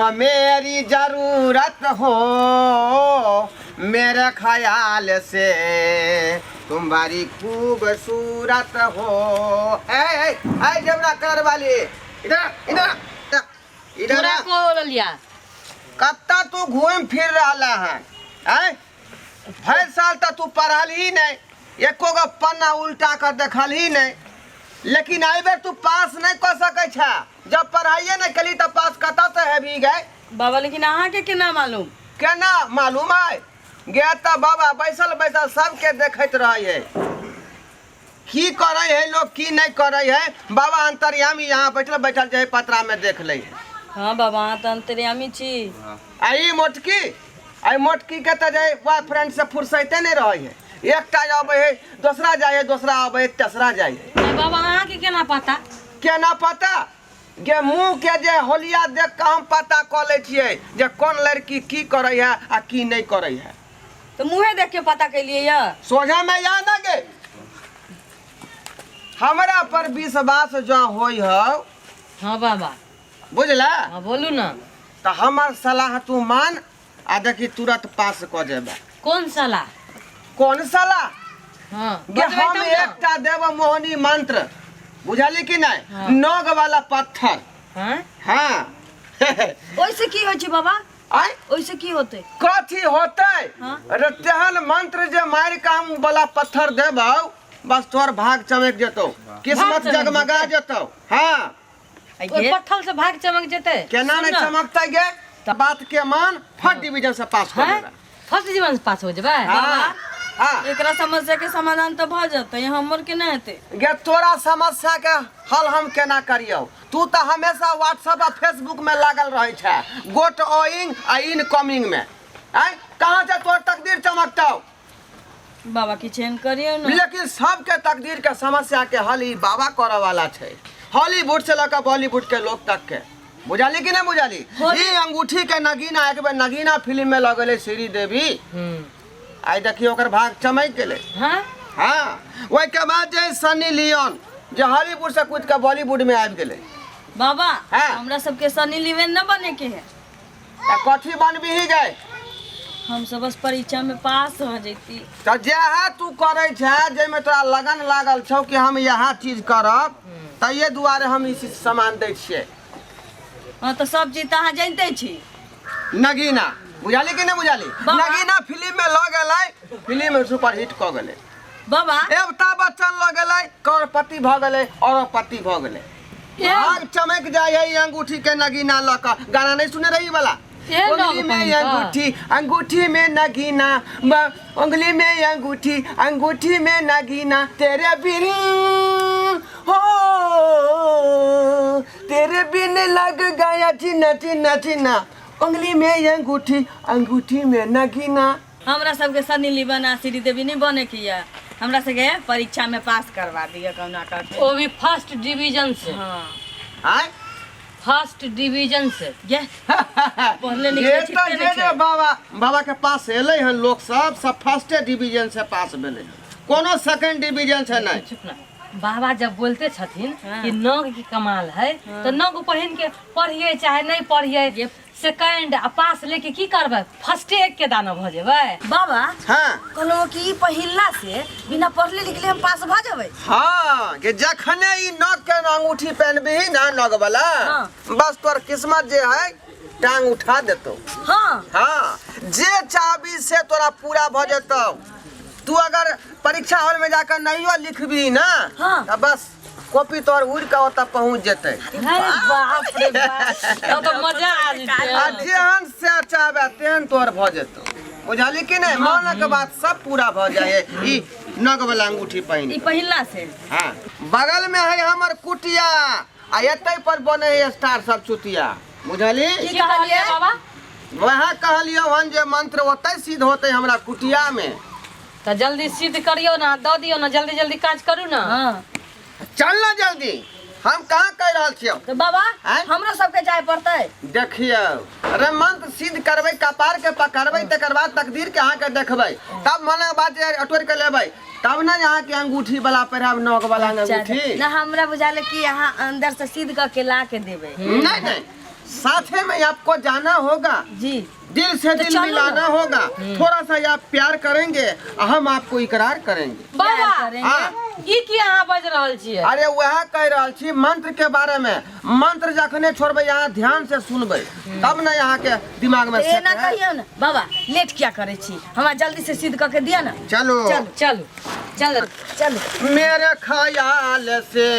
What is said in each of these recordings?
तुम मेरी जरूरत हो मेरे ख्याल से, तुम बड़ी खूबसूरत हो। ऐ जमुना कलर वाली, इधर इधर इधर को लिया कत्ता तू घूम फिर रहा है? भर साल तक तू पढ़ल ही नहीं, एको गो पन्ना उल्टा कर देखल ही नहीं, लेकिन आई बेर तू पास नहीं कर सके छा। जब पढ़ाइए नहीं कली तो पास कता से है भी गए बाबा। लेकिन अहाँ के केना मालूम? केना मालूम है? गया तो बाबा बैसल बैसल सबके देखते रहे है, की करे है लोग की नहीं करे है। बाबा अंतर्यामी यहाँ बैठल बैठल जो है पत्रा में देख ले। हाँ बाबा तो अंतर्यामी छी। आई मोटकी के तो जाए बॉयफ्रेंड से फुर्सते नहीं रहे है, एकटा आवे है दूसरा जाए, दूसरा आवे तेसरा जाए। बाबा अहाँ के केना पता? केना पता? गे मुँह के जे होलिया देख के हम पता कर ले छिए जे कौन लड़की की करे है आ की नहीं करे है। तो मुँहे देख के पता कैलिए या? सोझा में या ना गे हमरा पर विश्वास जो होई हो। हाँ बाबा बुझला? हाँ बोलू ना। तो हमार सलाह तू मान आ देखी तुरंत पास कर जेबा। कौन सलाह? कौन सलाह? हाँ गे हम एकटा देव मोहनी मंत्र, बुझली कि नहीं? हाँ। नग वाला पत्थर। हाँ हाँ ओइसे की होय छै बाबा? आय ओइसे की होते? कथी होते? हाँ। अरे तेहन मंत्र जे मार के हम वाला पत्थर देबौ बस तोर भाग चमक जेतो, किस्मत चमक जगमगा जेतो। हाँ ओइ पत्थर से भाग चमक जेते? केना नहीं चमकते गे? तो बात के मान फर्स्ट डिवीजन से पास कर देबा। फर्स्ट डिवीजन से पास हो जेबे? हाँ हाँ एकरा समस्या के समाधान तो भ जते, हमर के नहीं हेते। गे तोरा समस्या के हल हम केना करियो? तू तो हमेशा व्हाट्सएप और फेसबुक में लागल रहे छे, गोट ओइंग आ इनकमिंग में। आय कहां से तोर तकदीर चमकतौ? बाबा किछन करियो ना। लेकिन सबके तकदीर के समस्या के हल ई बाबा करे वाला छे, हॉलीवुड से लेकर बॉलीवुड के लोग तक के। बुझाली कि नहीं बुझाली? ई अंगूठी के नगीना एक बार नगीना फिल्म में लगले श्री देवी। आई देखिए ओकर भाग चमक गेले। हाँ हाँ वही के बाद जे सनी लियोन जो हॉलीवुड से कूद के बॉलीवुड में आबि गेले। बाबा हाँ। हमरा सबके सनी लियोन न बने के है। कथी बनबी ही गए? हम सब बस परीक्षा में पास हो जैती। तो जेहा तू करे छे जेमे तोरा लगन लागल छौ कि हम यहाँ चीज करब, तइये दुआरे हम ई चीज सामान दै छियै। हाँ तो सब चीज तो अहाँ जानते छी। नगीना बुझाली कि नहीं बुझाली? बाबा। नगीना फिल्म में लग गेलै, फिल्म में सुपर हिट क गेलै। बाबा अमिताभ बच्चन लग गेलै, करोड़पति भ गेलै, अरबपति भ गेलै। भाग चमक जाए है अंगूठी के नगीना ल क। गाना नहीं सुने रही वाला? उंगली में अंगूठी अंगूठी में नगीना, उंगली में अंगूठी अंगूठी में नगीना, तेरे बिन हो तेरे बिन लग गया जीना जीना जीना, उंगली में अंगूठी अंगूठी में नगीना। हमरा सबके सनी लियोन आ श्री देवी नहीं बने के या, हमरा सबके परीक्षा में पास करवा दिया कौना करके। वो भी फर्स्ट डिवीजन से। हाँ आय फर्स्ट डिवीजन से। ये पढ़ले ये लिखले तो छिटे जे नहीं जे बाबा के पास एले हन लोग सब फर्स्ट डिवीजन से पास भेले, कोनो सेकंड डिवीजन से नहीं। चुप ना। बाबा जब बोलते छथिन हाँ। कि नग की कमाल है तो नग पहन के पढ़िए चाहे नहीं पढ़िए, सेकंड आ पास लेके की करबे? फर्स्ट एक के दाना भ जेबे। बाबा हाँ कहलो कि ई पहिला से बिना पढ़ले लिखले हम पास भ जेबै। हाँ कि जखने ई नग के अंगूठी पहनबी ना नग वाला, हाँ। बस तोर किस्मत जे है टांग उठा देतो। हाँ हाँ जे चाबी से तोरा पूरा भ जेतो। तू अगर परीक्षा हॉल में जाकर नहीं लिखबी ना, हाँ। तो बस कॉपी तोर उड़ के ओतऽ पहुंच जेते। अरे बाप रे बाप, तो मजा आ जेते। आ जेहन से चाहबे तेहन तोर भ जेतो। बुझाली कि नहीं? मानक के बात सब पूरा भ जाए ई नग वाला अंगूठी पहन। ई पहिला से। हाँ बगल में है हमर कुटिया, आ एतै पर बने है स्टार सब चुतिया। बुझली? की कहलिए बाबा? वहाँ कहलियो हन जे मंत्र ओतै सिद्ध होते हमरा कुटिया में। तो जल्दी सिद्ध करियो ना, दो दियो ना, जल्दी जल्दी काज करू ना। हाँ चल ना जल्दी, हम कहाँ कह रहल छियौ? तो बाबा आँय? हमरा सबके जाय पड़तै। देखियो अरे मंत्र सिद्ध करबै, कपार के पकड़बै, तकर बाद तकदीर के अहाँ के देखबै, तब मने बात अटोर के लेबै, तब ना यहाँ के अंगूठी वाला पहिराब नग वाला अंगूठी। ना हमरा बुझाले कि यहाँ अंदर से सिद्ध क के ला के देबै। नहीं नहीं साथे में आपको जाना होगा, जी दिल से तो दिल चलो मिलाना ना। होगा, थोड़ा सा आप प्यार करेंगे, हम आपको इकरार करेंगे। बाबा करेंगे। हाँ। ई की अहाँ बाज रहल छियै? अरे वह कह रहा छी मंत्र के बारे में। मंत्र जखने छोड़बे यहाँ ध्यान से सुनबे तब न यहाँ के दिमाग में ए सेट ना है। कहियो ना बाबा, लेट क्या करे छी, हमरा जल्दी से सिद्ध करके दिया ना। चलो चलो चलू चलो चलो। मेरे ख्याल से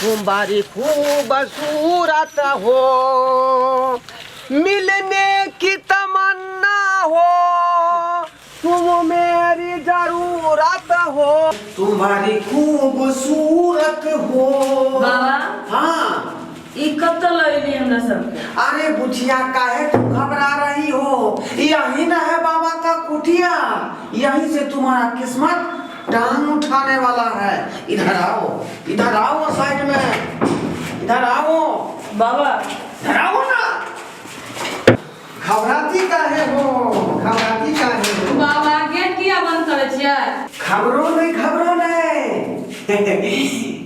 तुम बारी खूबसूरत हो, मिलने की तमन्ना हो, तुम मेरी जरूरत हो, तुम्हारी खूबसूरत हो। बाबा हाँ ई कब तो लगी हमरा सब। अरे बुझिया काहे तुम घबरा रही हो, यही ना है बाबा का कुटिया, यहीं से तुम्हारा किस्मत टांग उठाने वाला है। इधर आओ साइड में, इधर आओ बाबा। इधर आओ ना। घबराती काहे हो, घबराती काहे हो? बाबा गेट किया बंद करे छियै? घबरो नहीं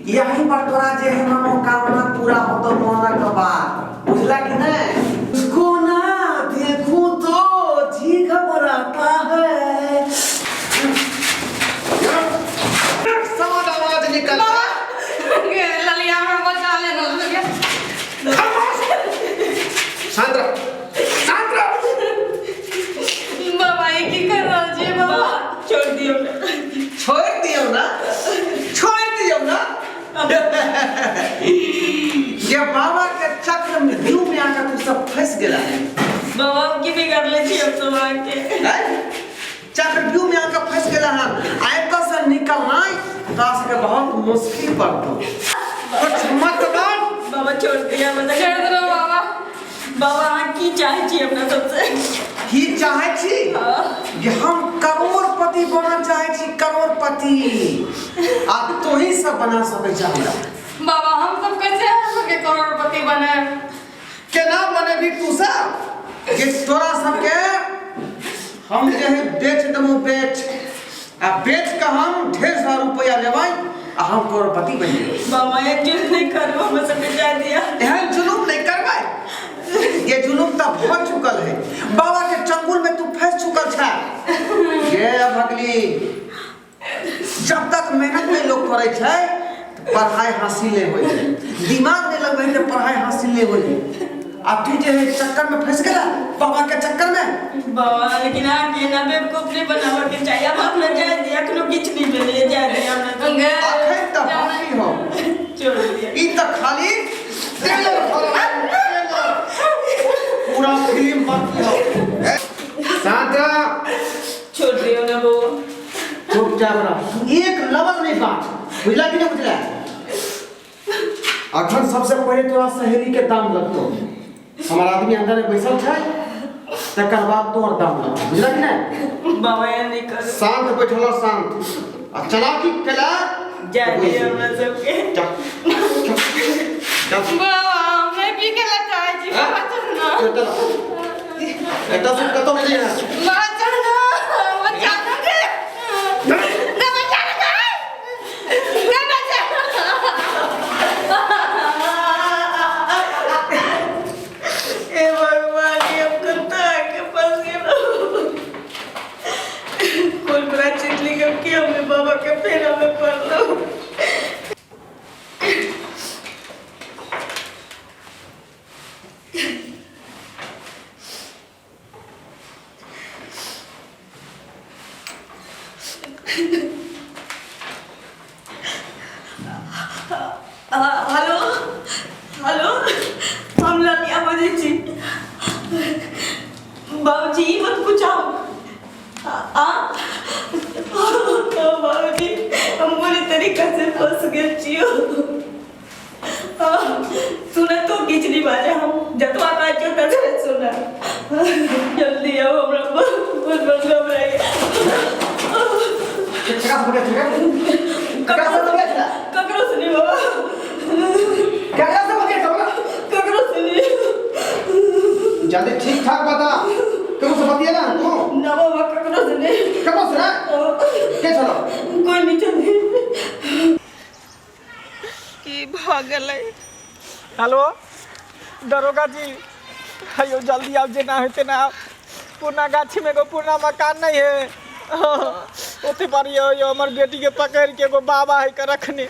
यहीं पर तोरा जे है मनोकामना पूरा हो तो मोना का बात बुझला कि नहीं? उसको ना देखूं तो जी घबराता है। समझ आवाज निकलता ललिया में बचा ले शांत रहो, शांत रहो। बाबा ये की कर रहल छियै? बाबा छोड़ दियो ना। छोड़ दियो ना, छोड़ दियो ना। ये बाबा के चक्र में व्यू में आकर तू सब फंस गया है। बाबा की बिगड़ ले छी अब तो आके। चक्र व्यू में आकर फंस गया है। आयता से निकलना तास के बहुत मुश्किल पड़तो। कुछ मत बोल। बाबा छोड़ दिया मतलब। छोड़ दो बाबा। बाबा हाँ की चाहे छी अपना सबसे? की चाहे छी? ये हम करोड़पति बनना चाहे छी, करोड़पति। आप तो ही सब बना सके चाहला। बाबा हम सब कैसे हो सके करोड़पति बने? केना बने भी तू सब? ये तोरा सबके हम जे है बेच दमु, बेच का हम ढेर सारा रुपया लेबै आ हम करोड़पति बन जेबै। बाबा ये जुल्म नहीं करो, हम सब जा दिया। एहन जुलूम नहीं करबै। ये जुलूम तब हो चुकल है। बाबा के चंगुल में तू फंस चुकल छा। ये भगली जब तक मेहनत में लोग करे छे पढ़ाई हासिल नहीं होई है, दिमाग में लगबै तो पढ़ाई हासिल नहीं होई है। अब तू जे है चक्कर में फंस गया, बाबा के चक्कर में। बाबा लेकिन आगे ना बेवकूफ नहीं बनावा के चाहिए। हम अपना जा दिया, कोनो किछ नहीं ले जा दिया हमने तो। आखिर तक बाकी हो छोड़ दिया। ई तक खाली ट्रेलर पूरा फिल्म बाकी हो। सादा छोड़ दियो ना वो। चुपचाप रह, एक लफ्ज नहीं बात, बुझला कि नहीं बुझला? अखन सबसे पहले तोरा सहेली के दाम लगतो। हमारा आदमी अंदर में बैसल छै, तकर बाद तोर दाम लगतो, बुझला कि नहीं? बाबा ये नहीं कर। शांत बैठल, शांत। आ चलाकी केला जा दिया हमरा सबके। बाबा हम नहीं पी के लगा छी। बाबा चल ना। एटा से कतो मिली है? बाबा चल ना। बचा दे। ना बचा दे। ना बचा। ए भगवान ये हम करता है के पास गया। कौन बड़ा चिटली कब किया हमें बाबा के पैरों में पड़ लो। हेलो हेलो हम ललिया बजे छी। बाबूजी मत पूछाओ। बाबूजी हम पूरी तरीका से फंस गए छियो। सुना तो किचली बाजे हम जतवा का जो तजरे सुना। जल्दी आओ हमरा बहुत मतलब रहे। चका से बगे ककरो सुनी बाबा। क्या से बगे चला? ककरो सुनी। जल्दी ठीक ठाक बता। कब से बतिया ना तू? ना बाबा ककरो सुनी। कब से ना? के चलो? कोई नहीं चली। की भागल है। हेलो दरोगा जी अयो जल्दी आओ, जेना होते ना पूर्णा गाछी में एगो पूर्णा मकान नहीं है, ओते पर यो हमर बेटी के पकड़ के एगो बाबा है के रखने।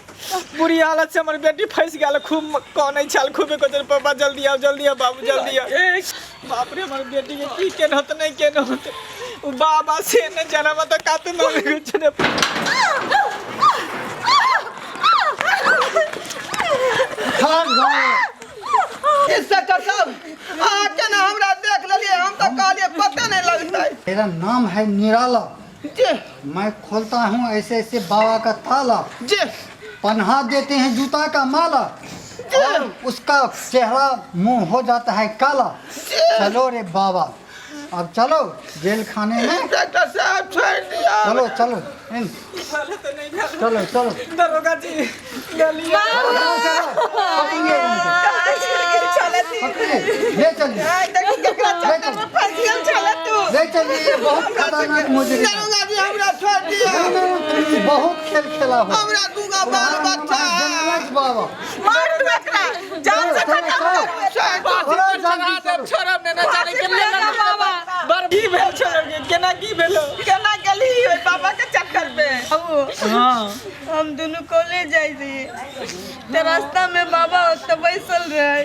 बुरी हालत से हमर बेटी फंस गया, खूब कौन छाल खूबे को पापा जल्दी आओ बाबू जल्दी आओ। बाप रे हमर बेटी के की केन होत नहीं केन होत, उ बाबा से न जन्म तो काते मर गए छने। इंस्पेक्टर साहब आके ना हमरा देख लेलिए, हम तो कहलिए पता नहीं लगता है। मेरा नाम है निराला जी मैं खोलता हूँ ऐसे ऐसे बाबा का ताला, जी पन्हा देते हैं जूता का माला, और उसका चेहरा मुंह हो जाता है काला। चलो रे बाबा अब चलो जेल खाने में, इंस्पेक्टर साहब छोड़ दिया। चलो चलो चलो चलो दरोगा जी गलिया पकड़िए ले चलिए ले चलिए, बहुत खतरनाक मुजरिम है। दरोगा जी हमरा छोड़ दिया, नहीं, बहुत खेल खेला हो हमरा दूंगा बाल बच्चा है। बाबा मार तू एकरा जान से खत्म कर। छोड़ब ने न जाने के ले ना बाबा बर की भेल छोड़गे केना की भेलो केना गेली ओइ बाबा के चक्कर पे। हां हम दोनों कॉलेज जाई रही, ते रास्ता में बाबा ओते बैसल रहे,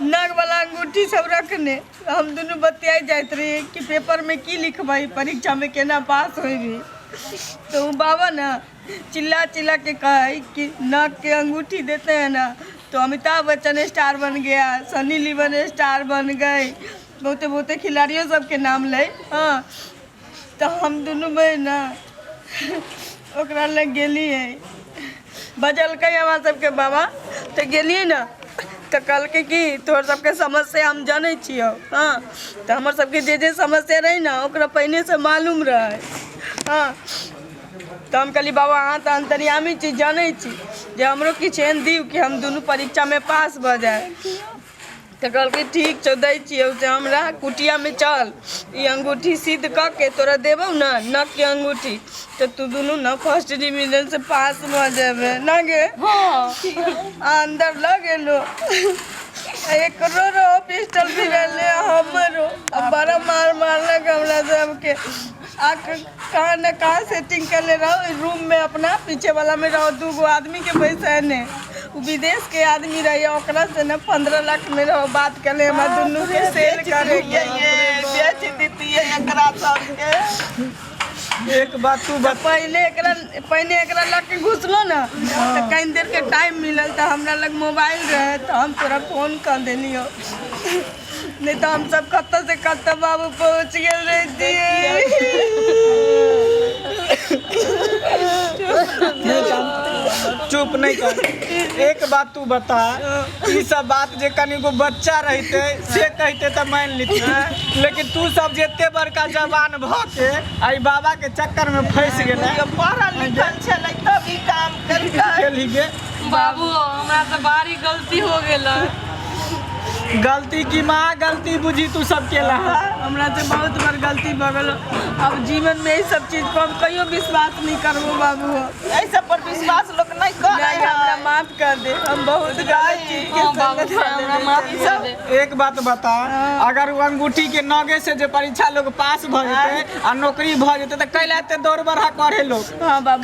नाग वाला अंगूठी सब रखने। हम दोनों बतियाई जाइत रही कि पेपर में की लिखवाई, परीक्षा में केना पास होइबी। तो बाबा ना चिल्ला चिल्ला के कहा कि नाक के अंगूठी देते हैं ना तो अमिताभ बच्चन स्टार बन गया, सनी लियोन स्टार बन गए, बहुते बहुते खिलाड़ियों सब के नाम ले। हाँ तो हम दोनों में ना ओकरा लग गेली है, बजलकै हमारा सबके बाबा, तो गेलिए ना तो कल के कि तोहर सबके समस्या हम जाने छियो। हाँ तो हमार सबके जे समस्या रही ना ओकरा पहले से मालूम रहे। हाँ तो हम कहली बाबा हाँ तो अंतर्यामी चीज जाने छी जे हमरो किछु एहन दिउ कि हम दोनों परीक्षा में पास भ जाए। तो कल के ठीक छो दै छियै से हमरा कुटिया में चल, ई अंगूठी सिद्ध क के तोरा देबौ ना नक के अंगूठी, तो तू दोनों ना फर्स्ट डिवीजन से पास भ जाबे ना गे। हाँ अंदर ल गेलो, एक रो पिस्टल भी ले हमरो, अब बड़ा मार मारलक हमरा सबके। कहाँ न कहाँ सेटिंग कर ले रहो, रूम में अपना पीछे वाला में रहो, 2 आदमी के पैसा है ने, वो विदेश के आदमी रही ओकरा से न 15 लाख में रहो, बात कर ले हम दोनों के सेल करेंगे, ये बेच देती है एकरा सबके। एक बात तू बता, पहले एकरा लग के घुसलो ना तो कहीं देर के टाइम मिलल तो हमरा लग मोबाइल रहे तो हम तोरा फोन कर देलियो, नहीं तो हम सब कत्ता से कत्ता बाबू पहुँच गए रहती चुप नहीं कर। एक बात तू बता, ई सब बात जे कनी को बच्चा रहते से कहते तो मान लेती, लेकिन तू सब जेते बड़का जवान भ के आई बाबा के चक्कर में फंस गेले, पढ़ल लिखल छलै तभी काम खेली गे। बाबू हमरा से भारी गलती हो गेल, गलती की माँ गलती बुझी तू सब केला। हमरा से बहुत बार गलती भ गेल, अब जीवन में ये सब चीज पर हम कहियो विश्वास नहीं करबो बाबू, ऐसा पर विश्वास लोग नहीं करे। हमरा माफ कर दे, हम बहुत गलत चीज के संगत हमरा माफ कर दे। एक बात बता, अगर वो अंगूठी के नगे से जो परीक्षा लोग पास भ जेते आ नौकरी भ जेते तो कैला ते दौड़ बरहा करे लोग,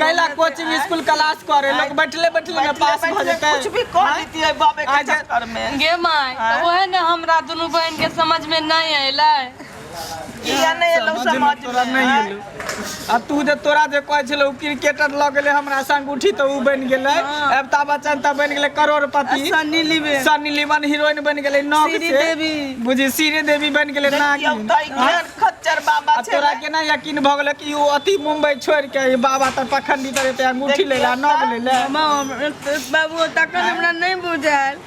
कैला कोचिंग स्कूल क्लास करे लोग, बैठले बैठले में पास भ जेते, कुछ भी कर देती है बाबे के चक्कर में। गे माय तो ओहे ने हमरा दुनू बहन के समझ में नहीं अइलै, किया नहीं एलो समझ तोरा नहीं एलो। आ तू जे तोरा जे कहै छलो क्रिकेटर ल गेले हमरा संग उठी तो उ बन गेलै, अमिताभ बच्चन त बन गेलै करोड़पति, सनी लियोन हीरोइन बन गेलै, नौक से बुझी श्री देवी बन गेलै ना की खच्चर बाबा छे। तोरा के ना यकीन भ गेलै कि उ अति मुंबई छोड़ के बाबा त पखंडी तरह ते अंगूठी लेला नौक लेला। बाबू तक हमरा नहीं बुझायल,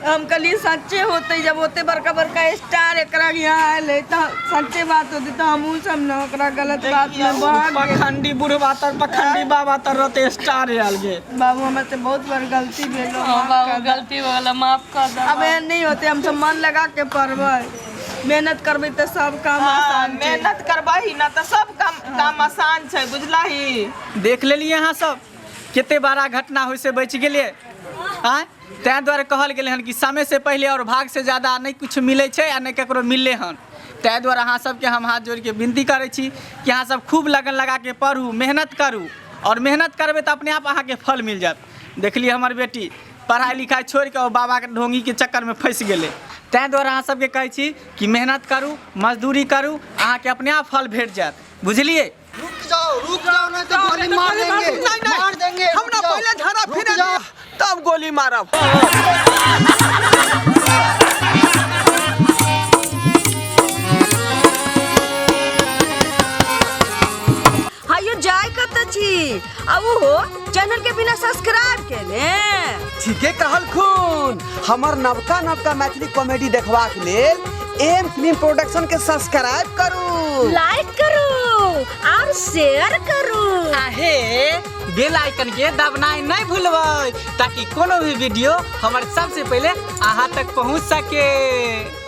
हम कहलिए सच्चे होते, जब होते बड़का बड़का स्टार एकरा यहाँ आए तो सच्चे बात होती तो हमहू सब न ओकरा गलत बात में बहक गए। पखंडी बुढ़वा तर पखंडी बाबा तर रहते स्टार आल गे। बाबू हमारे से बहुत बार गलती भेलो, बाबू गलती हो गेल माफ कर दे। अब एहन नहीं होते, हम सब मन लगा के पढ़बै, मेहनत करबै तो सब काम आसान, मेहनत करबही ना तो सब काम आसान छै, बुझलही। देख लेलिए यहाँ सब केते बड़ा घटना होय से बच गेलिए। आँय तैँ दुआरे कहल गेलै हन कि समय से पहले और भाग से ज़्यादा नहीं कुछ मिलै छै आ नहीं केकरो मिलले हन। तैँ दुआरे अहाँ सबके हम हाथ जोड़ के विनती करै छी कि अहाँ सब खूब लगन लगा के पढ़ू, मेहनत करू, और मेहनत करबै तऽ अपने आप अहाँके फल मिल जायत। देखलिए हमर बेटी पढ़ाई लिखाई छोड़ के और बाबा के ढोंगी के चक्कर में फंस गेलै। तैँ दुआरे अहाँ सबके कहै छी कि मेहनत करू, मजदूरी करू, अहाँके अपने आप फल भेट जायत। बुझलिए? रुक जाओ नहीं तो गोली मार देंगे, मार देंगे। हम ना पहले झाड़ा फिरे तब गोली मारब। हायो जाय कत छी आ ओहो चैनल के बिना सब्सक्राइब केले। ठीके कहल खून। हमर नवका नवका मैथिली कॉमेडी देखबाक लेल एम फिल्म प्रोडक्शन के सब्सक्राइब करू, लाइक करू और शेयर करू। आहे बेल आइकन के दबनाइ नहीं भूलबै ताकि कोनो भी वीडियो हमारे सबसे पहले अहाँ तक पहुँच सके।